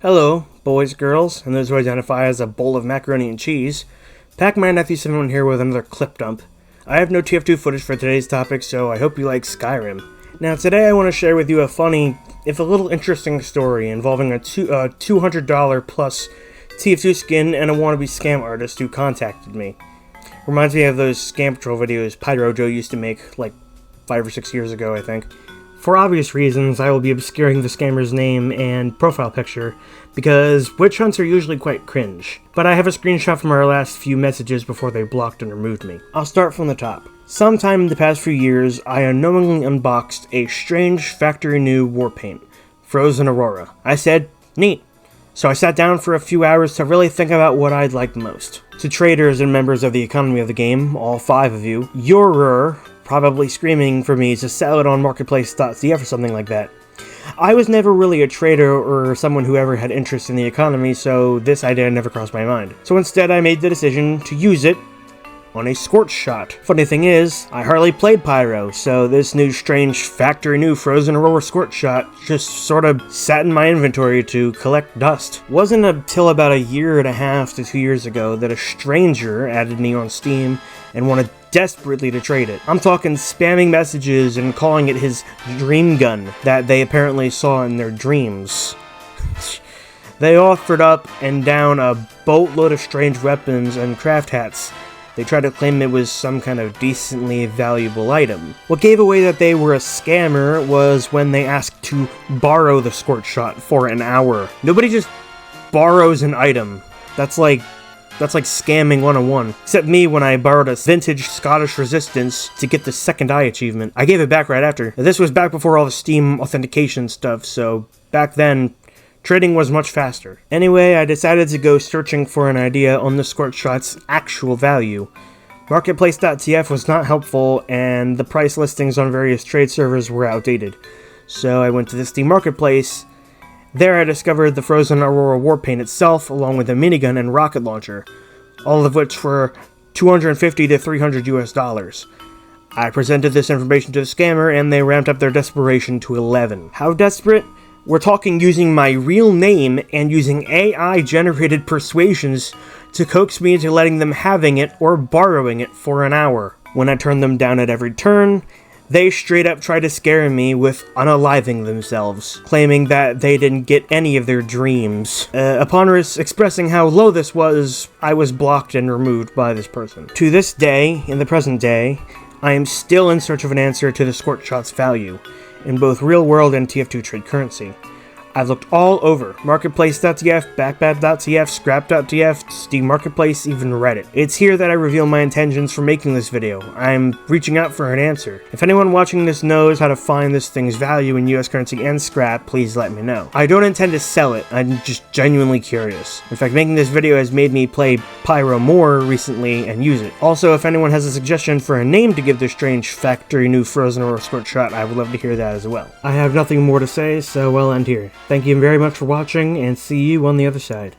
Hello, boys, girls, and those who identify as a bowl of macaroni and cheese. Pac-Man Matthew71 here with another clip dump. I have no TF2 footage for today's topic, so I hope you like Skyrim. Now, today I want to share with you a funny, if a little interesting story involving a $200 plus TF2 skin and a wannabe scam artist who contacted me. Reminds me of those scam patrol videos Pyro Joe used to make, like 5 or 6 years ago, I think. For obvious reasons, I will be obscuring the scammer's name and profile picture, because witch hunts are usually quite cringe. But I have a screenshot from our last few messages before they blocked and removed me. I'll start from the top. Sometime in the past few years, I unknowingly unboxed a strange factory new warpaint, Frozen Aurora. I said, neat. So I sat down for a few hours to really think about what I'd liked most. To traders and members of the economy of the game, all 5 of you, you're probably screaming for me to sell it on marketplace.cf or something like that. I was never really a trader or someone who ever had interest in the economy, so this idea never crossed my mind. So instead I made the decision to use it on a scorch shot. Funny thing is, I hardly played Pyro, so this new strange factory new Frozen Aurora scorch shot just sort of sat in my inventory to collect dust. Wasn't until about 1.5 to 2 years ago that a stranger added me on Steam and wanted desperately to trade it. I'm talking spamming messages and calling it his dream gun that they apparently saw in their dreams. They offered up and down a boatload of strange weapons and craft hats. They tried to claim it was some kind of decently valuable item. What gave away that they were a scammer was when they asked to borrow the scorch shot for an hour. Nobody just borrows an item. That's like scamming 101. Except me when I borrowed a vintage Scottish Resistance to get the second eye achievement. I gave it back right after. This was back before all the Steam authentication stuff, so back then, trading was much faster. Anyway, I decided to go searching for an idea on the scorch shot's actual value. Marketplace.tf was not helpful, and the price listings on various trade servers were outdated. So I went to the Steam Marketplace. There I discovered the Frozen Aurora warpaint itself, along with a minigun and rocket launcher, all of which were $250 to $300 US. I presented this information to the scammer, and they ramped up their desperation to 11. How desperate? We're talking using my real name and using AI-generated persuasions to coax me into letting them having it or borrowing it for an hour. When I turned them down at every turn, they straight up tried to scare me with unaliving themselves, claiming that they didn't get any of their dreams. Upon expressing how low this was, I was blocked and removed by this person. To this day, in the present day, I am still in search of an answer to the scorch shot's value, in both real-world and TF2 trade currency. I've looked all over, marketplace.tf, backbat.tf, scrap.tf, Steam Marketplace, even Reddit. It's here that I reveal my intentions for making this video. I'm reaching out for an answer. If anyone watching this knows how to find this thing's value in US currency and scrap, please let me know. I don't intend to sell it, I'm just genuinely curious. In fact, making this video has made me play Pyro more recently and use it. Also, if anyone has a suggestion for a name to give this strange factory new Frozen Aurora scorch shot, I would love to hear that as well. I have nothing more to say, so I'll end here. Thank you very much for watching, and see you on the other side.